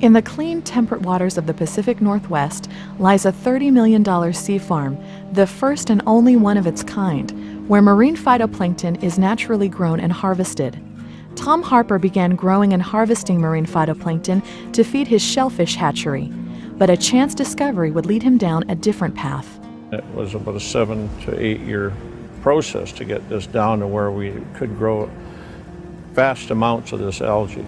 In the clean, temperate waters of the Pacific Northwest lies a $30 million sea farm, the first and only one of its kind, where marine phytoplankton is naturally grown and harvested. Tom Harper began growing and harvesting marine phytoplankton to feed his shellfish hatchery, but a chance discovery would lead him down a different path. It was about a 7 to 8 year process to get this down to where we could grow vast amounts of this algae.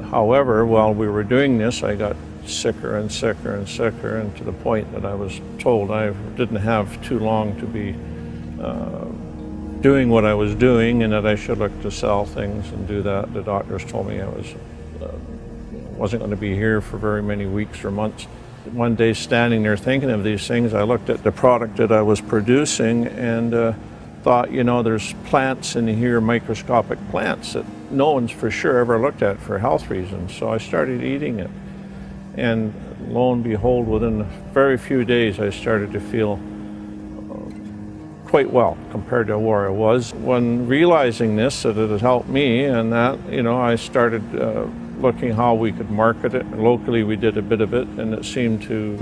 However, while we were doing this, I got sicker and sicker and sicker, and to the point that I was told I didn't have too long to be doing what I was doing, and that I should look to sell things and do that. The doctors told me I wasn't going to be here for very many weeks or months. One day, standing there thinking of these things, I looked at the product that I was producing and thought, you know, there's plants in here, microscopic plants, that no one's for sure ever looked at for health reasons. So I started eating it. And lo and behold, within a very few days, I started to feel quite well compared to where I was. When realizing this, that it had helped me, and that, you know, I started looking how we could market it. Locally, we did a bit of it, and it seemed to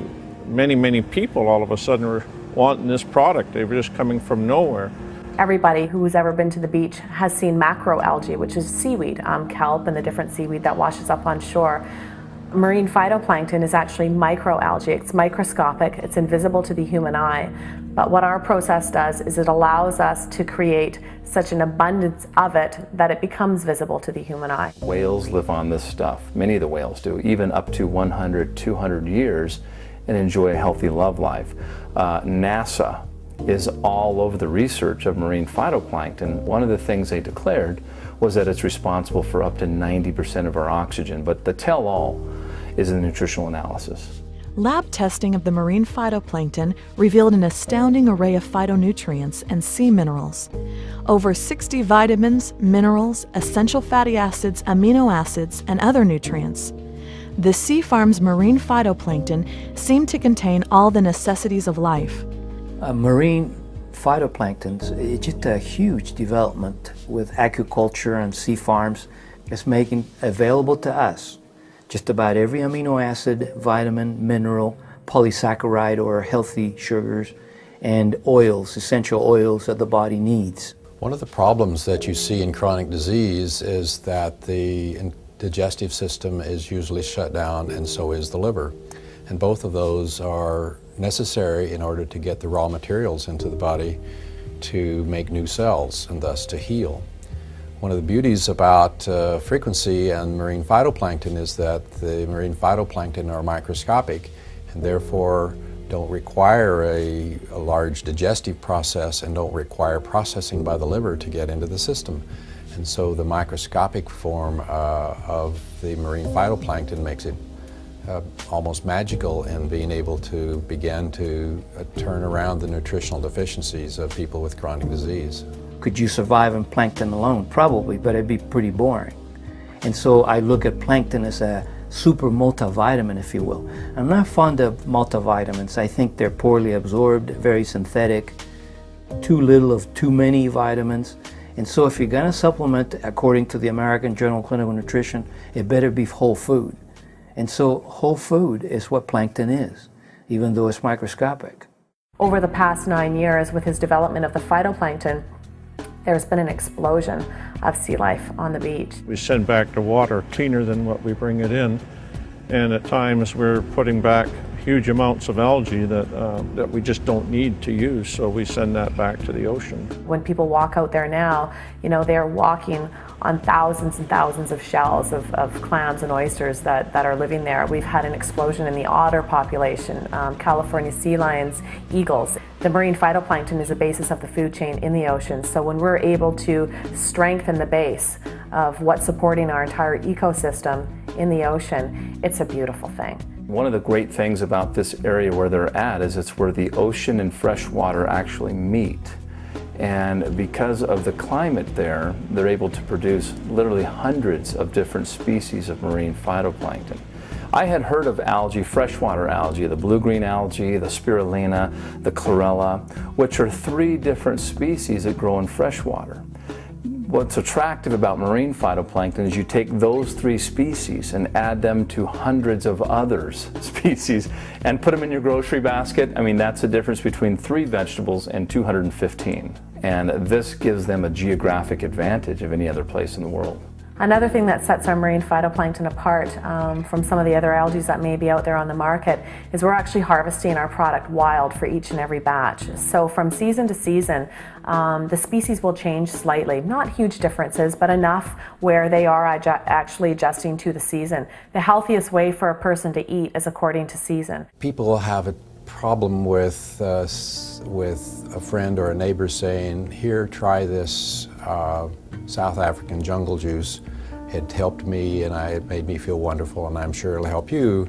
many people all of a sudden were wanting this product. They were just coming from nowhere. Everybody who's ever been to the beach has seen macroalgae, which is seaweed, kelp and the different seaweed that washes up on shore. Marine phytoplankton is actually microalgae. It's microscopic, it's invisible to the human eye. But what our process does is it allows us to create such an abundance of it that it becomes visible to the human eye. Whales live on this stuff. Many of the whales do, even up to 100, 200 years, and enjoy a healthy love life. NASA is all over the research of marine phytoplankton. One of the things they declared was that it's responsible for up to 90% of our oxygen, but the tell-all is the nutritional analysis. Lab testing of the marine phytoplankton revealed an astounding array of phytonutrients and sea minerals. Over 60 vitamins, minerals, essential fatty acids, amino acids, and other nutrients. The sea farm's marine phytoplankton seemed to contain all the necessities of life. Marine phytoplankton is just a huge development with aquaculture and sea farms. It's making available to us just about every amino acid, vitamin, mineral, polysaccharide or healthy sugars, and oils, essential oils that the body needs. One of the problems that you see in chronic disease is that the digestive system is usually shut down, and so is the liver. And both of those are necessary in order to get the raw materials into the body to make new cells and thus to heal. One of the beauties about frequency and marine phytoplankton is that the marine phytoplankton are microscopic and therefore don't require a large digestive process and don't require processing by the liver to get into the system. And so the microscopic form of the marine phytoplankton makes it almost magical in being able to begin to turn around the nutritional deficiencies of people with chronic disease. Could you survive on plankton alone? Probably, but it'd be pretty boring. And so I look at plankton as a super multivitamin, if you will. I'm not fond of multivitamins. I think they're poorly absorbed, very synthetic, too little of too many vitamins. And so if you're going to supplement, according to the American Journal of Clinical Nutrition, it better be whole food. And so whole food is what plankton is, even though it's microscopic. Over the past 9 years, with his development of the phytoplankton, there's been an explosion of sea life on the beach. We send back the water cleaner than what we bring it in, and at times we're putting back huge amounts of algae that we just don't need to use, so we send that back to the ocean. When people walk out there now, you know, they're walking on thousands and thousands of shells of clams and oysters that are living there. We've had an explosion in the otter population, California sea lions, eagles. The marine phytoplankton is the basis of the food chain in the ocean, so when we're able to strengthen the base of what's supporting our entire ecosystem in the ocean, it's a beautiful thing. One of the great things about this area where they're at is it's where the ocean and fresh water actually meet. And because of the climate there, they're able to produce literally hundreds of different species of marine phytoplankton. I had heard of algae, freshwater algae, the blue-green algae, the spirulina, the chlorella, which are 3 different species that grow in freshwater. What's attractive about marine phytoplankton is you take those 3 species and add them to hundreds of others species and put them in your grocery basket. I mean, that's the difference between 3 vegetables and 215. And this gives them a geographic advantage of any other place in the world. Another thing that sets our marine phytoplankton apart from some of the other algae that may be out there on the market is we're actually harvesting our product wild for each and every batch. So from season to season, the species will change slightly. Not huge differences, but enough where they are actually adjusting to the season. The healthiest way for a person to eat is according to season. People have a problem with a friend or a neighbor saying, here, try this South African jungle juice. It helped me and it made me feel wonderful, and I'm sure it'll help you.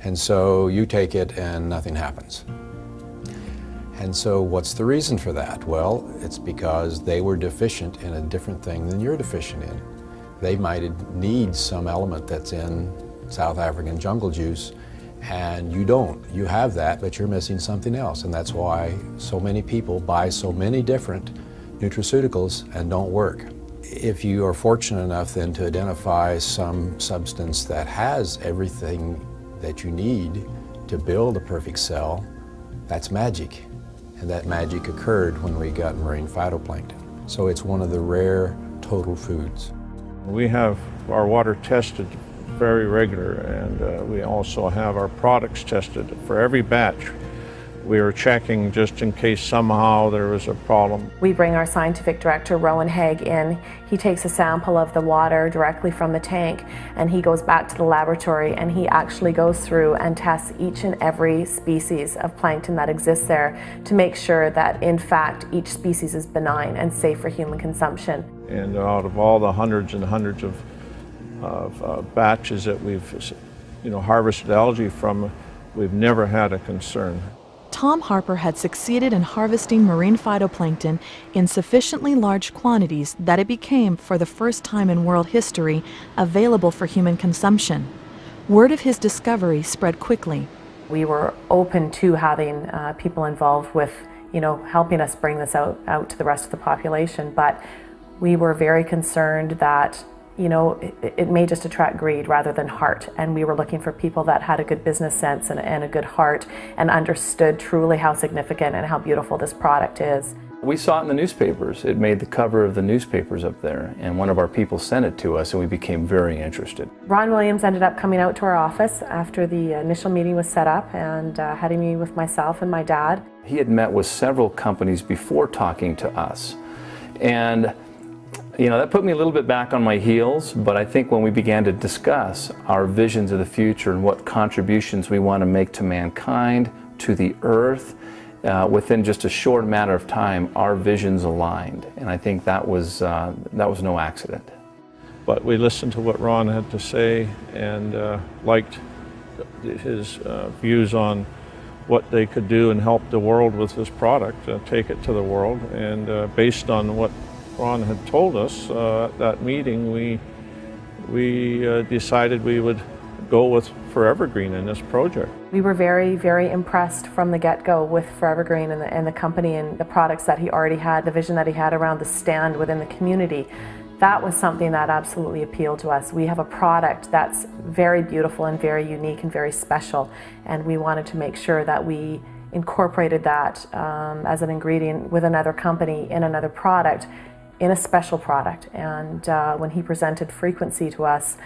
And so you take it and nothing happens. And so what's the reason for that? Well, it's because they were deficient in a different thing than you're deficient in. They might need some element that's in South African jungle juice, and you don't. You have that, but you're missing something else. And that's why so many people buy so many different nutraceuticals and don't work. If you are fortunate enough then to identify some substance that has everything that you need to build a perfect cell, that's magic. And that magic occurred when we got marine phytoplankton. So it's one of the rare total foods. We have our water tested very regular, and we also have our products tested for every batch. We are checking just in case somehow there was a problem. We bring our scientific director, Rowan Haig, in. He takes a sample of the water directly from the tank, and he goes back to the laboratory and he actually goes through and tests each and every species of plankton that exists there to make sure that in fact each species is benign and safe for human consumption. And out of all the hundreds and hundreds of batches that we've harvested algae from, we've never had a concern. Tom Harper had succeeded in harvesting marine phytoplankton in sufficiently large quantities that it became, for the first time in world history, available for human consumption. Word of his discovery spread quickly. We were open to having people involved with, helping us bring this out to the rest of the population, but we were very concerned that it may just attract greed rather than heart. And we were looking for people that had a good business sense and a good heart and understood truly how significant and how beautiful this product is. We saw it in the newspapers. It made the cover of the newspapers up there, and one of our people sent it to us, and we became very interested. Ron Williams ended up coming out to our office after the initial meeting was set up and had a meeting with myself and my dad. He had met with several companies before talking to us, and that put me a little bit back on my heels, but I think when we began to discuss our visions of the future and what contributions we want to make to mankind, to the earth, within just a short matter of time, our visions aligned. And I think that was no accident. But we listened to what Ron had to say and liked his views on what they could do and help the world with this product, take it to the world. And based on what Ron had told us at that meeting, we decided we would go with Forever Green in this project. We were very, very impressed from the get-go with Forever Green and the company and the products that he already had, the vision that he had around the stand within the community. That was something that absolutely appealed to us. We have a product that's very beautiful and very unique and very special, and we wanted to make sure that we incorporated that as an ingredient with another company in another product, in a special product. And when he presented Frequency to us,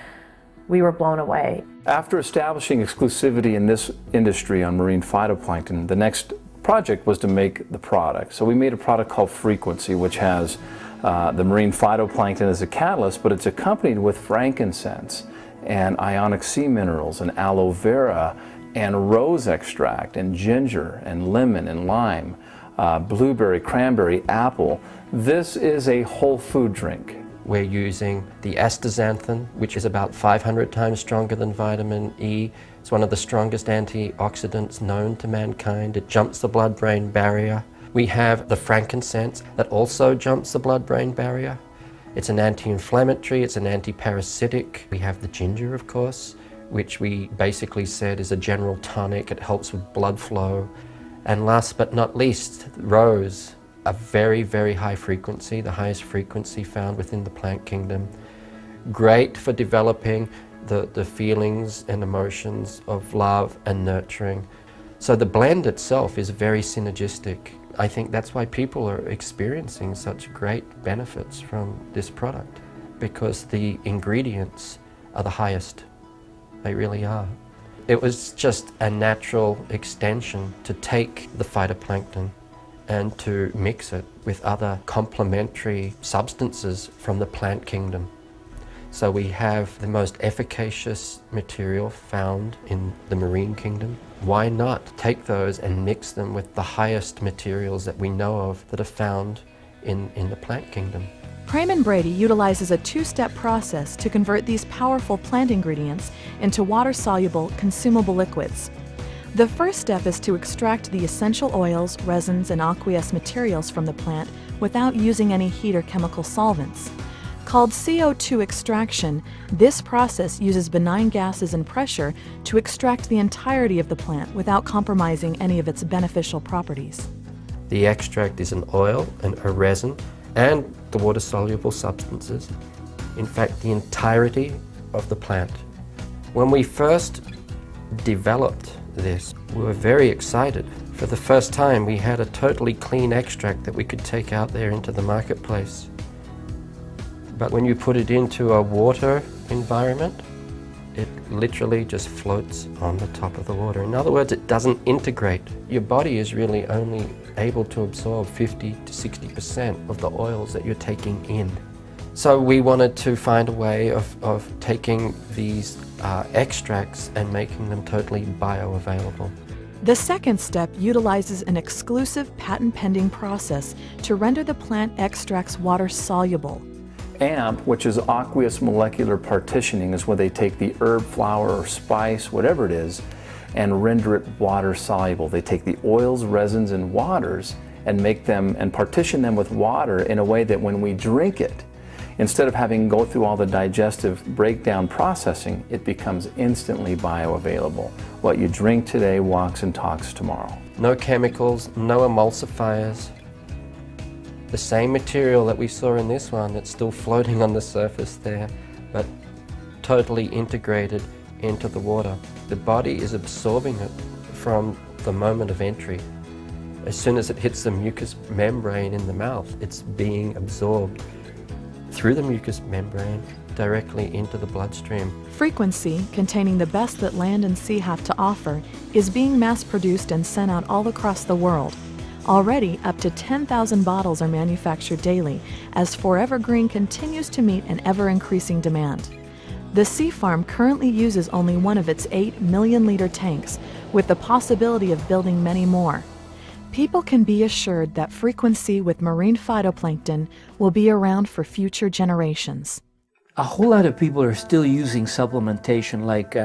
we were blown away. After establishing exclusivity in this industry on marine phytoplankton, the next project was to make the product. So we made a product called Frequency, which has the marine phytoplankton as a catalyst, but it's accompanied with frankincense and ionic sea minerals and aloe vera and rose extract and ginger and lemon and lime, blueberry, cranberry, apple. This is a whole food drink. We're using the astaxanthin, which is about 500 times stronger than vitamin E. It's one of the strongest antioxidants known to mankind. It jumps the blood-brain barrier. We have the frankincense that also jumps the blood-brain barrier. It's an anti-inflammatory, it's an anti-parasitic. We have the ginger, of course, which we basically said is a general tonic. It helps with blood flow. And last but not least, rose. a very, very high frequency, the highest frequency found within the plant kingdom. Great for developing the feelings and emotions of love and nurturing. So the blend itself is very synergistic. I think that's why people are experiencing such great benefits from this product, because the ingredients are the highest. They really are. It was just a natural extension to take the phytoplankton and to mix it with other complementary substances from the plant kingdom. So we have the most efficacious material found in the marine kingdom. Why not take those and mix them with the highest materials that we know of that are found in the plant kingdom? Praman Brady utilizes a two-step process to convert these powerful plant ingredients into water-soluble, consumable liquids. The first step is to extract the essential oils, resins, and aqueous materials from the plant without using any heat or chemical solvents. Called CO2 extraction, this process uses benign gases and pressure to extract the entirety of the plant without compromising any of its beneficial properties. The extract is an oil and a resin and the water-soluble substances. In fact, the entirety of the plant. When we first developed this, we were very excited. For the first time, we had a totally clean extract that we could take out there into the marketplace. But when you put it into a water environment, it literally just floats on the top of the water. In other words, it doesn't integrate. Your body is really only able to absorb 50 to 60% of the oils that you're taking in. So we wanted to find a way of taking these extracts and making them totally bioavailable. The second step utilizes an exclusive patent-pending process to render the plant extracts water-soluble. AMP, which is aqueous molecular partitioning, is where they take the herb, flower, or spice, whatever it is, and render it water soluble. They take the oils, resins, and waters and make them and partition them with water in a way that when we drink it, instead of having to go through all the digestive breakdown processing, it becomes instantly bioavailable. What you drink today walks and talks tomorrow. No chemicals, no emulsifiers. The same material that we saw in this one that's still floating on the surface there, but totally integrated into the water. The body is absorbing it from the moment of entry. As soon as it hits the mucous membrane in the mouth, it's being absorbed through the mucous membrane directly into the bloodstream. Frequency, containing the best that land and sea have to offer, is being mass-produced and sent out all across the world. Already, up to 10,000 bottles are manufactured daily, as Forever Green continues to meet an ever-increasing demand. The Sea Farm currently uses only one of its 8 million-liter tanks, with the possibility of building many more. People can be assured that Frequency with marine phytoplankton will be around for future generations. A whole lot of people are still using supplementation like,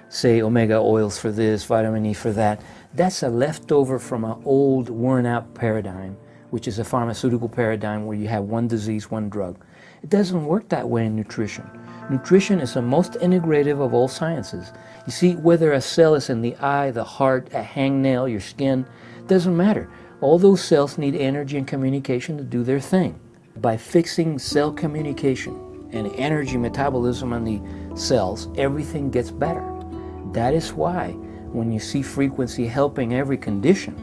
say, omega oils for this, vitamin E for that. That's a leftover from an old, worn-out paradigm, which is a pharmaceutical paradigm where you have one disease, one drug. It doesn't work that way in nutrition. Nutrition is the most integrative of all sciences. You see, whether a cell is in the eye, the heart, a hangnail, your skin, doesn't matter. All those cells need energy and communication to do their thing. By fixing cell communication and energy metabolism on the cells, everything gets better. That is why when you see Frequency helping every condition,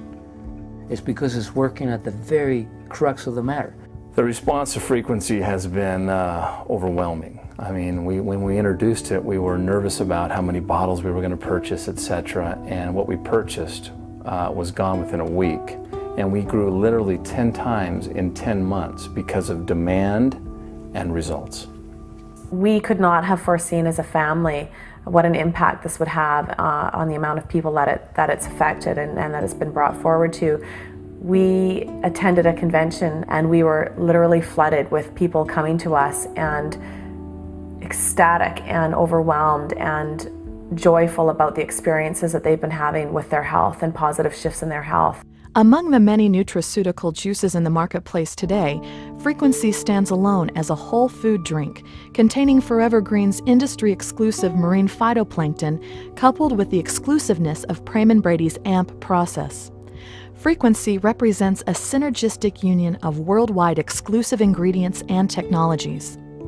it's because it's working at the very crux of the matter. The response to Frequency has been overwhelming. I mean, when we introduced it, we were nervous about how many bottles we were going to purchase, etc. And what we purchased was gone within a week. And we grew literally 10 times in 10 months because of demand and results. We could not have foreseen as a family what an impact this would have on the amount of people that it's affected and that it's been brought forward to. We attended a convention and we were literally flooded with people coming to us and ecstatic and overwhelmed and joyful about the experiences that they've been having with their health and positive shifts in their health. Among the many nutraceutical juices in the marketplace today, Frequency stands alone as a whole food drink, containing Forever Green's industry-exclusive marine phytoplankton, coupled with the exclusiveness of Praman Brady's AMP process. Frequency represents a synergistic union of worldwide exclusive ingredients and technologies.